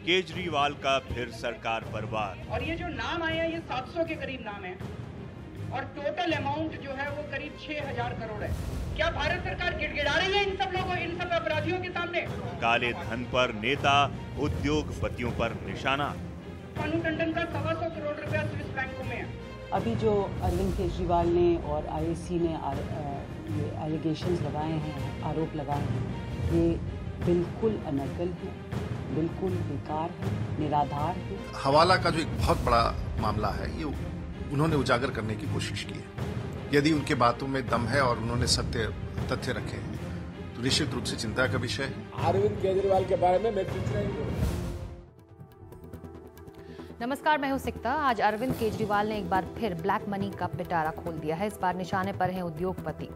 केजरीवाल का फिर सरकार पर वार। और ये जो नाम आए हैं ये 700 के करीब नाम है और टोटल अमाउंट जो है वो करीब 6000 करोड़ है। क्या भारत सरकार गिड़गिड़ा रही है इन सब लोगों, इन सब अपराधियों के सामने? काले धन पर नेता, उद्योगपतियों पर निशाना। कानू टंडन का 125 करोड़ रुपया स्विस बैंकों में है। अभी जो अरविंद केजरीवाल ने और आईएसी ने ये एलिगेशंस लगाए हैं, आरोप लगाए हैं, ये बिल्कुल अनर्गल है, बिल्कुल बेकार है, निराधार है। हवाला का जो एक बहुत बड़ा मामला है, ये उन्होंने उजागर करने की कोशिश की है। यदि उनके बातों में दम है और उन्होंने तथ्य रखे हैं तो निश्चित रूप से चिंता का विषय है। अरविंद केजरीवाल के बारे में मैं कुछ नहीं बोलूंगा। नमस्कार, मैं हूं सिकता। आज अरविंद केजरीवाल ने एक बार फिर ब्लैक मनी का पिटारा खोल दिया है। इस बार निशाने पर हैं उद्योगपति।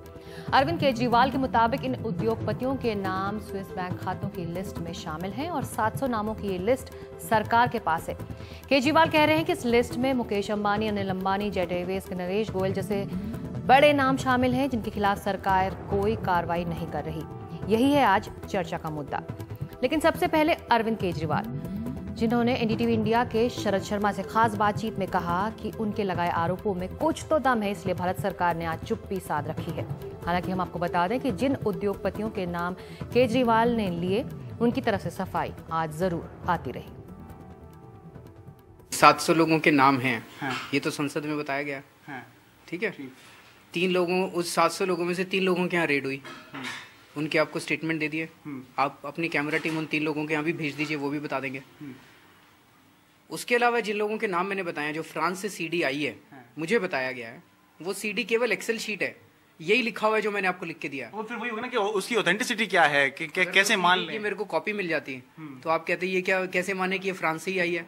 अरविंद केजरीवाल के मुताबिक इन उद्योगपतियों के नाम स्विस बैंक खातों की लिस्ट में शामिल हैं और 700 नामों की ये लिस्ट सरकार के पास है। केजरीवाल कह रहे हैं कि इस लिस्ट में मुकेश अंबानी, अनिल अंबानी, जेट एयरवेज के नरेश गोयल जैसे बड़े नाम शामिल हैं जिनके खिलाफ सरकार कोई कार्रवाई नहीं कर रही। यही है आज चर्चा का मुद्दा। लेकिन सबसे पहले अरविंद केजरीवाल, जिन्होंने एनडीटीवी इंडिया के शरद शर्मा से खास बातचीत में कहा कि उनके लगाए आरोपों में कुछ तो दम है, इसलिए भारत सरकार ने आज चुप्पी साध रखी है। हालांकि हम आपको बता दें कि जिन उद्योगपतियों के नाम केजरीवाल ने लिए, उनकी तरफ से सफाई आज जरूर आती रही। 700 लोगों के नाम हैं। ये तो संसद में बताया गया। ठीक है। 3 लोगों, उस 700 लोगों में से 3 लोगों के यहाँ रेड हुई। उनके आपको स्टेटमेंट दे दिए। आप अपनी कैमरा टीम उन 3 लोगों के यहाँ भी भेज दीजिए, वो भी बता देंगे। उसके अलावा जिन लोगों के नाम मैंने बताया, जो फ्रांस से सीडी आई है, मुझे बताया गया है वो सीडी केवल एक्सेल शीट है। यही लिखा हुआ है जो मैंने आपको लिख के दिया। वो फिर वही होगा ना कि उसकी ऑथेंटिसिटी क्या है कि कैसे मान लें? मेरे को कॉपी मिल जाती तो आप कहते ये क्या, कैसे माने कि ये फ्रांस से ही आई है?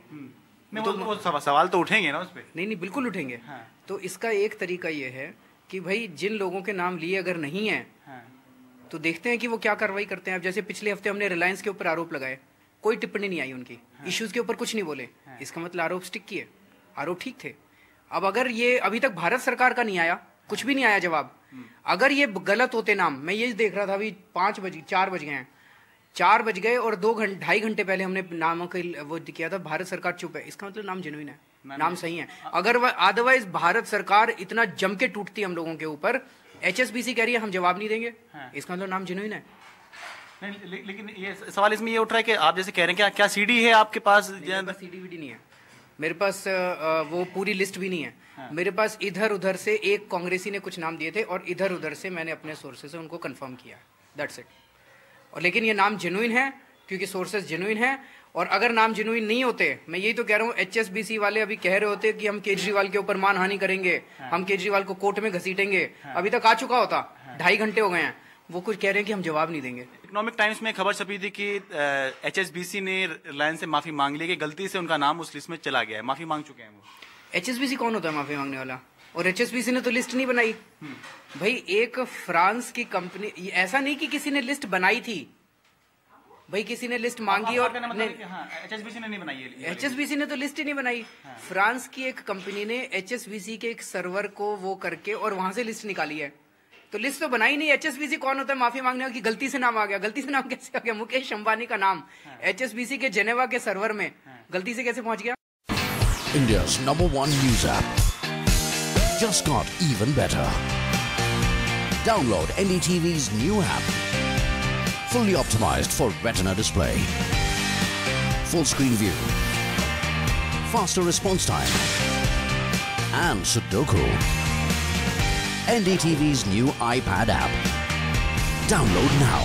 तो सवाल तो उठेंगे ना उस पर। नहीं, बिल्कुल उठेंगे। तो इसका एक तरीका ये है कि भाई जिन लोगों के नाम लिए अगर नहीं है तो देखते हैं कि वो क्या कार्रवाई करते हैं। अब जैसे पिछले हफ्ते हमने रिलायंस के ऊपर आरोप लगाए, कोई टिप्पणी नहीं आई उनकी। इश्यूज के ऊपर कुछ नहीं बोले। इसका मतलब आरोप स्टिक किए, आरोप ठीक थे। अब अगर ये अभी तक भारत सरकार का नहीं आया, कुछ भी नहीं आया जवाब, अगर ये गलत होते नाम, मैं ये देख रहा था अभी 4 बज गए हैं, 4 बज गए और 2-2.5 घंटे पहले हमने नामों का वो किया था, भारत सरकार चुप है, इसका मतलब नाम जेन्युइन है, नाम सही है। अगर अदरवाइज भारत सरकार इतना जम के टूटती हम लोगों के ऊपर, HSBC कह रही है हम जवाब नहीं देंगे, इसका मतलब नाम जेन्युइन है। नहीं, लेकिन ये सवाल इसमें ये उठ रहा है कि आप जैसे कह रहे हैं क्या सीडी है आपके पास? सीडी वीडी नहीं है मेरे पास, वो पूरी लिस्ट भी नहीं है मेरे पास। इधर उधर से एक कांग्रेसी ने कुछ नाम दिए थे और इधर उधर से मैंने अपने सोर्सेज से उनको कंफर्म किया, दैट्स इट। और लेकिन ये नाम जेन्युइन है क्योंकि सोर्सेज जेन्युइन है। और अगर नाम जेन्युइन नहीं होते, मैं यही तो कह रहा हूँ, HSBC वाले अभी कह रहे होते कि हम केजरीवाल के ऊपर मानहानि करेंगे, हम केजरीवाल को कोर्ट में घसीटेंगे, अभी तक आ चुका होता। 2.5 घंटे हो गए हैं, वो कुछ कह रहे हैं कि हम जवाब नहीं देंगे। इकोनॉमिक टाइम्स में खबर छपी थी कि HSBC ने रिलायंस से माफी मांग ली कि गलती से उनका नाम उस लिस्ट में चला गया है, माफी मांग चुके हैं वो। HSBC कौन होता है माफी मांगने वाला? और HSBC ने तो लिस्ट नहीं बनाई भाई। एक फ्रांस की कंपनी, ऐसा नहीं कि किसी ने लिस्ट बनाई थी भाई, किसी ने लिस्ट मांगी और HSBC ने नहीं बनाई है। HSBC ने तो लिस्ट ही नहीं बनाई। फ्रांस की एक कंपनी ने HSBC के एक सर्वर को वो करके और वहां से लिस्ट निकाली है। तो लिस्ट तो बनाई नहीं। HSBC कौन होता है माफी मांगने वाला? कि गलती से नाम आ गया। गलती से नाम कैसे आ गया? मुकेश अंबानी का नाम HSBC के जेनेवा के सर्वर में गलती से कैसे पहुंच गया? India's #1 news app just got even better. Download NDTV's new app. Fully optimized for retina display. Full screen view. Faster response time. And Sudoku. NDTV's new iPad app. Download now.